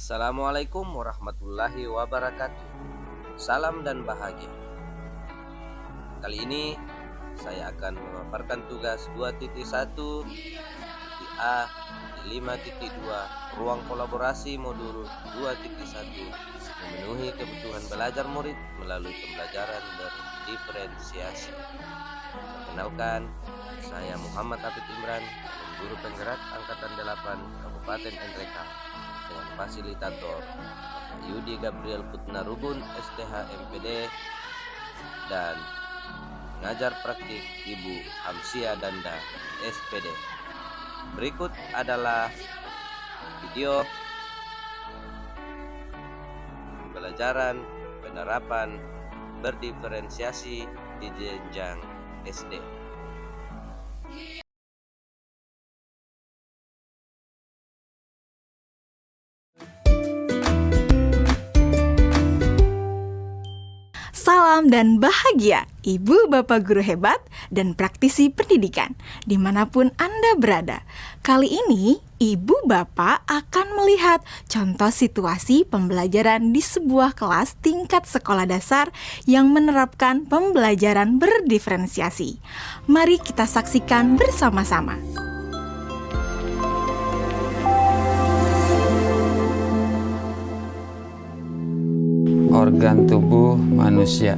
Assalamualaikum warahmatullahi wabarakatuh. Salam dan bahagia. Kali ini saya akan memaparkan tugas 2.1 di A di 5.2 ruang kolaborasi modul 2.1 memenuhi kebutuhan belajar murid melalui pembelajaran berdiferensiasi. Perkenalkan, saya Muhammad Hafid Imran, guru penggerak Angkatan 8 Kabupaten NRK, dengan fasilitator Yudi Gabriel Putna Rubun STH MPD dan pengajar praktik Ibu Hamsia Danda SPD. Berikut adalah video pembelajaran penerapan berdiferensiasi di jenjang SD. Salam dan bahagia, Ibu Bapak Guru hebat dan praktisi pendidikan, dimanapun Anda berada. Kali ini, Ibu Bapak akan melihat contoh situasi pembelajaran di sebuah kelas tingkat sekolah dasar yang menerapkan pembelajaran berdiferensiasi. Mari kita saksikan bersama-sama. Organ tubuh manusia.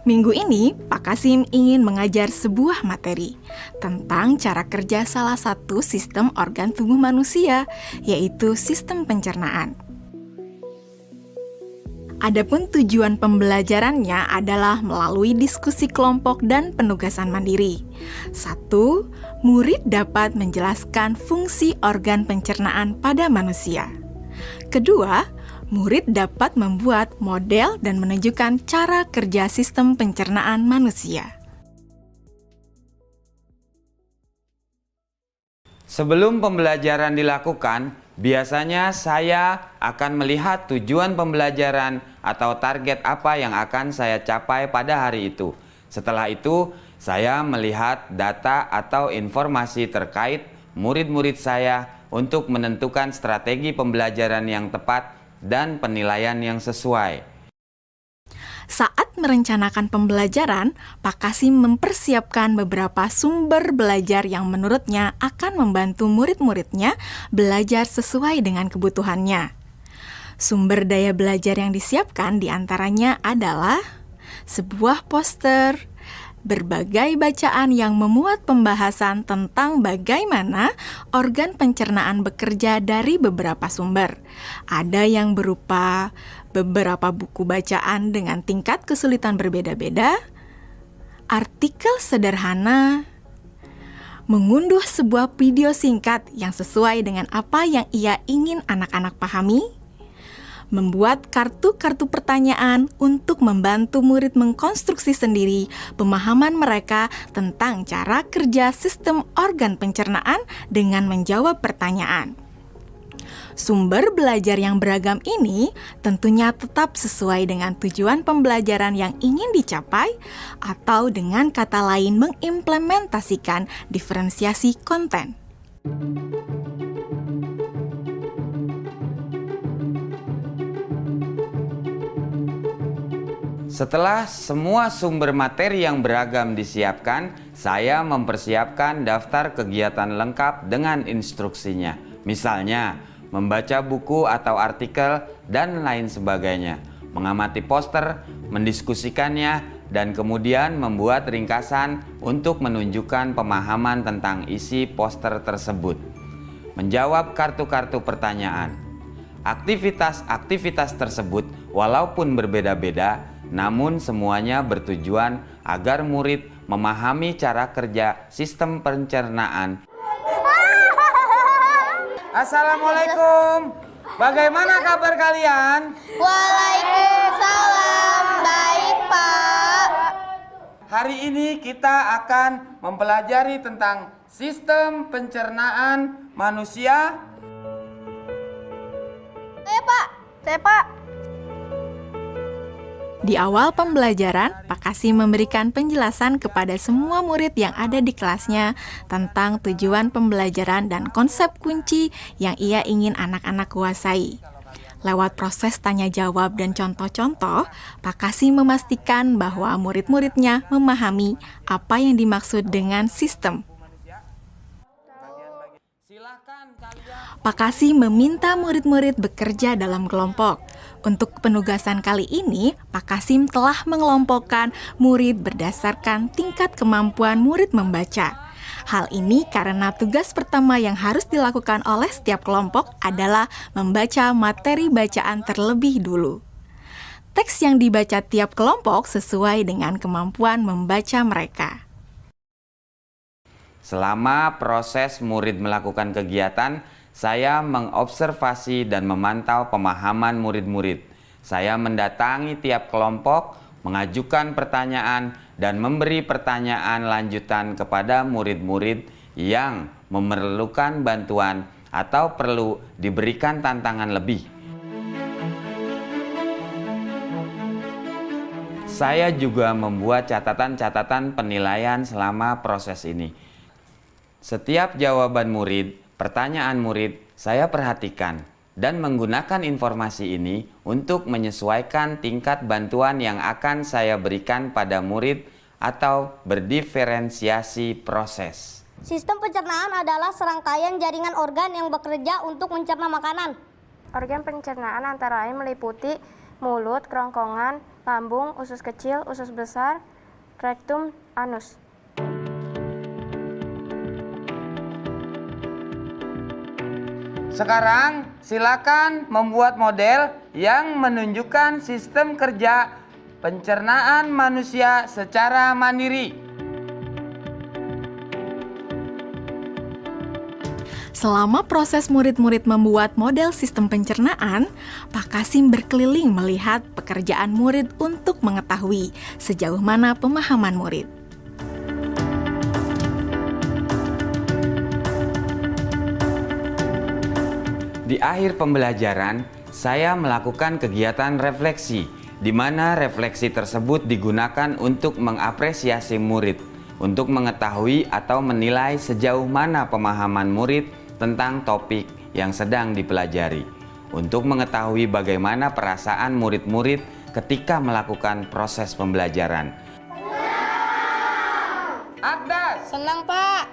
Minggu ini, Pak Kasim ingin mengajar sebuah materi tentang cara kerja salah satu sistem organ tubuh manusia, yaitu sistem pencernaan. Adapun tujuan pembelajarannya adalah melalui diskusi kelompok dan penugasan mandiri. 1. Murid dapat menjelaskan fungsi organ pencernaan pada manusia. Kedua, murid dapat membuat model dan menunjukkan cara kerja sistem pencernaan manusia. Sebelum pembelajaran dilakukan, biasanya saya akan melihat tujuan pembelajaran atau target apa yang akan saya capai pada hari itu. Setelah itu, saya melihat data atau informasi terkait murid-murid saya untuk menentukan strategi pembelajaran yang tepat dan penilaian yang sesuai. Saat merencanakan pembelajaran, Pak Kasim mempersiapkan beberapa sumber belajar yang menurutnya akan membantu murid-muridnya belajar sesuai dengan kebutuhannya. Sumber daya belajar yang disiapkan diantaranya adalah sebuah poster, berbagai bacaan yang memuat pembahasan tentang bagaimana organ pencernaan bekerja dari beberapa sumber. Ada yang berupa beberapa buku bacaan dengan tingkat kesulitan berbeda-beda, artikel sederhana, mengunduh sebuah video singkat yang sesuai dengan apa yang ia ingin anak-anak pahami, membuat kartu-kartu pertanyaan untuk membantu murid mengkonstruksi sendiri pemahaman mereka tentang cara kerja sistem organ pencernaan dengan menjawab pertanyaan. Sumber belajar yang beragam ini tentunya tetap sesuai dengan tujuan pembelajaran yang ingin dicapai, atau dengan kata lain mengimplementasikan diferensiasi konten. Setelah semua sumber materi yang beragam disiapkan, saya mempersiapkan daftar kegiatan lengkap dengan instruksinya. Misalnya, membaca buku atau artikel dan lain sebagainya, mengamati poster, mendiskusikannya, dan kemudian membuat ringkasan untuk menunjukkan pemahaman tentang isi poster tersebut. Menjawab kartu-kartu pertanyaan. Aktivitas-aktivitas tersebut walaupun berbeda-beda, namun semuanya bertujuan agar murid memahami cara kerja sistem pencernaan. Assalamualaikum. Bagaimana kabar kalian? Waalaikumsalam, baik Pak. Hari ini kita akan mempelajari tentang sistem pencernaan manusia. Saya Pak. Di awal pembelajaran, Pak Kasim memberikan penjelasan kepada semua murid yang ada di kelasnya tentang tujuan pembelajaran dan konsep kunci yang ia ingin anak-anak kuasai. Lewat proses tanya jawab dan contoh-contoh, Pak Kasim memastikan bahwa murid-muridnya memahami apa yang dimaksud dengan sistem. Pak Kasim meminta murid-murid bekerja dalam kelompok. Untuk penugasan kali ini, Pak Kasim telah mengelompokkan murid berdasarkan tingkat kemampuan murid membaca. Hal ini karena tugas pertama yang harus dilakukan oleh setiap kelompok adalah membaca materi bacaan terlebih dulu. Teks yang dibaca tiap kelompok sesuai dengan kemampuan membaca mereka. Selama proses murid melakukan kegiatan, saya mengobservasi dan memantau pemahaman murid-murid. Saya mendatangi tiap kelompok, mengajukan pertanyaan, dan memberi pertanyaan lanjutan kepada murid-murid yang memerlukan bantuan atau perlu diberikan tantangan lebih. Saya juga membuat catatan-catatan penilaian selama proses ini. Setiap jawaban murid, pertanyaan murid, saya perhatikan dan menggunakan informasi ini untuk menyesuaikan tingkat bantuan yang akan saya berikan pada murid atau berdiferensiasi proses. Sistem pencernaan adalah serangkaian jaringan organ yang bekerja untuk mencerna makanan. Organ pencernaan antara lain meliputi mulut, kerongkongan, lambung, usus kecil, usus besar, rektum, anus. Sekarang silakan membuat model yang menunjukkan sistem kerja pencernaan manusia secara mandiri. Selama proses murid-murid membuat model sistem pencernaan, Pak Kasim berkeliling melihat pekerjaan murid untuk mengetahui sejauh mana pemahaman murid. Di akhir pembelajaran, saya melakukan kegiatan refleksi, di mana refleksi tersebut digunakan untuk mengapresiasi murid, untuk mengetahui atau menilai sejauh mana pemahaman murid tentang topik yang sedang dipelajari, untuk mengetahui bagaimana perasaan murid-murid ketika melakukan proses pembelajaran. Agdas, Senang, Pak.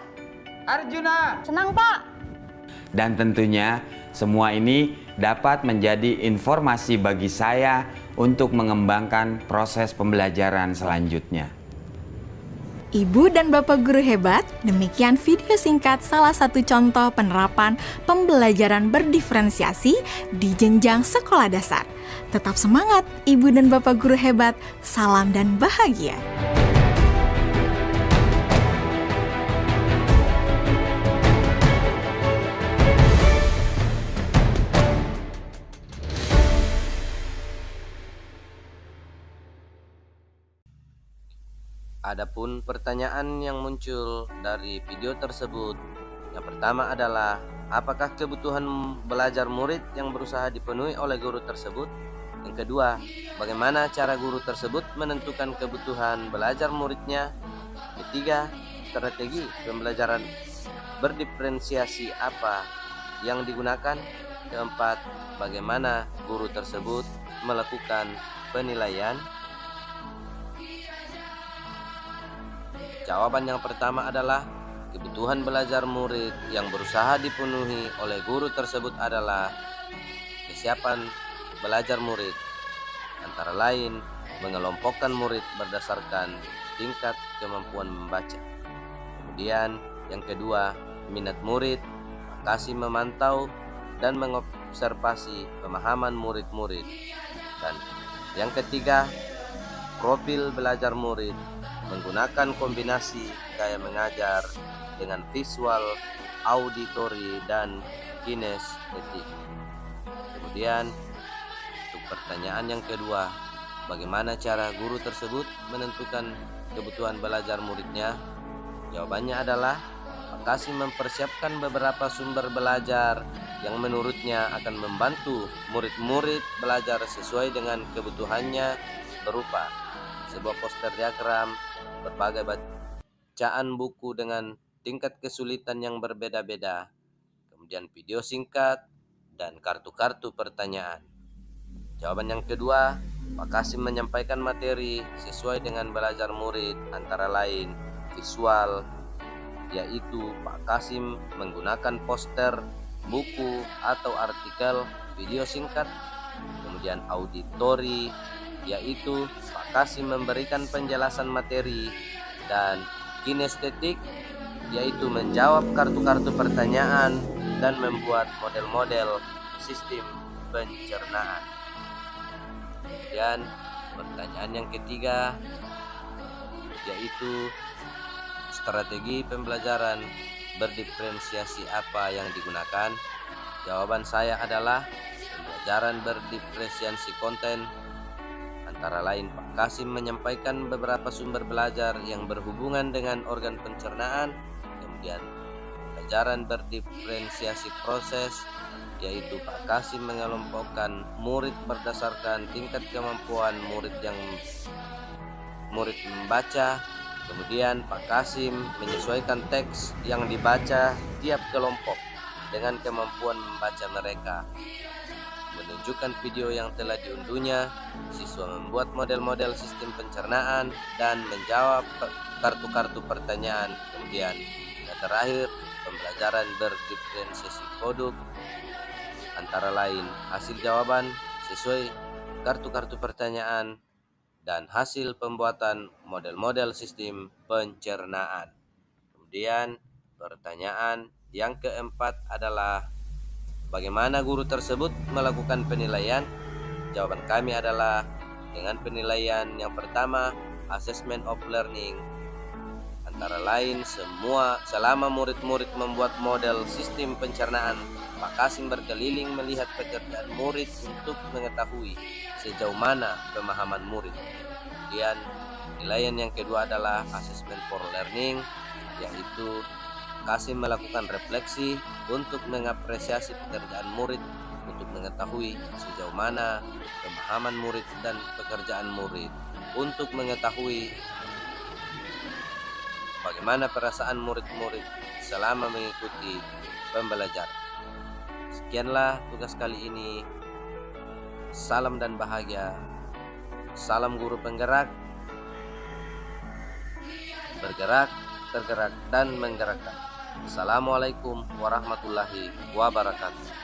Arjuna, Senang, Pak. dan tentunya semua ini dapat menjadi informasi bagi saya untuk mengembangkan proses pembelajaran selanjutnya. Ibu dan Bapak guru hebat, demikian video singkat salah satu contoh penerapan pembelajaran berdiferensiasi di jenjang sekolah dasar. Tetap semangat, Ibu dan Bapak guru hebat. Salam dan bahagia. Adapun pertanyaan yang muncul dari video tersebut, yang pertama adalah apakah kebutuhan belajar murid yang berusaha dipenuhi oleh guru tersebut? Yang kedua, bagaimana cara guru tersebut menentukan kebutuhan belajar muridnya? Ketiga, strategi pembelajaran berdiferensiasi apa yang digunakan? Keempat, bagaimana guru tersebut melakukan penilaian? Jawaban yang pertama adalah kebutuhan belajar murid yang berusaha dipenuhi oleh guru tersebut adalah kesiapan belajar murid, antara lain mengelompokkan murid berdasarkan tingkat kemampuan membaca. Kemudian yang kedua, minat murid, Kasim memantau dan mengobservasi pemahaman murid-murid. Dan yang ketiga, profil belajar murid menggunakan kombinasi gaya mengajar dengan visual, auditori, dan kinestetik. Kemudian untuk pertanyaan yang kedua, bagaimana cara guru tersebut menentukan kebutuhan belajar muridnya? Jawabannya adalah Pak Kasim mempersiapkan beberapa sumber belajar yang menurutnya akan membantu murid-murid belajar sesuai dengan kebutuhannya berupa sebuah poster diagram, berbagai bacaan buku dengan tingkat kesulitan yang berbeda-beda, kemudian video singkat, dan kartu-kartu pertanyaan. Jawaban yang kedua, Pak Kasim menyampaikan materi sesuai dengan belajar murid, antara lain visual, yaitu Pak Kasim menggunakan poster, buku atau artikel, video singkat, kemudian auditori, yaitu Pak Kasim memberikan penjelasan materi, dan kinestetik, yaitu menjawab kartu-kartu pertanyaan dan membuat model-model sistem pencernaan. Dan pertanyaan yang ketiga yaitu strategi pembelajaran berdiferensiasi apa yang digunakan? Jawaban saya adalah pembelajaran berdiferensiasi konten. Antara lain Pak Kasim menyampaikan beberapa sumber belajar yang berhubungan dengan organ pencernaan, kemudian pembelajaran berdiferensiasi proses, yaitu Pak Kasim mengelompokkan murid berdasarkan tingkat kemampuan murid membaca. Kemudian Pak Kasim menyesuaikan teks yang dibaca tiap kelompok dengan kemampuan membaca mereka. Menunjukkan video yang telah diunduhnya, siswa membuat model-model sistem pencernaan dan menjawab kartu-kartu pertanyaan. Kemudian yang terakhir, pembelajaran berdiferensiasi produk, antara lain hasil jawaban sesuai kartu-kartu pertanyaan dan hasil pembuatan model-model sistem pencernaan. Kemudian pertanyaan yang keempat adalah bagaimana guru tersebut melakukan penilaian? Jawaban kami adalah dengan penilaian yang pertama, assessment of learning. Antara lain selama murid-murid membuat model sistem pencernaan, Pak Kasim berkeliling melihat pekerjaan murid untuk mengetahui sejauh mana pemahaman murid. Kemudian penilaian yang kedua adalah assessment for learning, yaitu Kasim melakukan refleksi untuk mengapresiasi pekerjaan murid untuk mengetahui sejauh mana pemahaman murid dan pekerjaan murid, untuk mengetahui bagaimana perasaan murid-murid selama mengikuti pembelajaran. Sekianlah tugas kali ini. Salam dan bahagia. Salam guru penggerak. Bergerak, tergerak, dan menggerakkan. Assalamualaikum warahmatullahi wabarakatuh.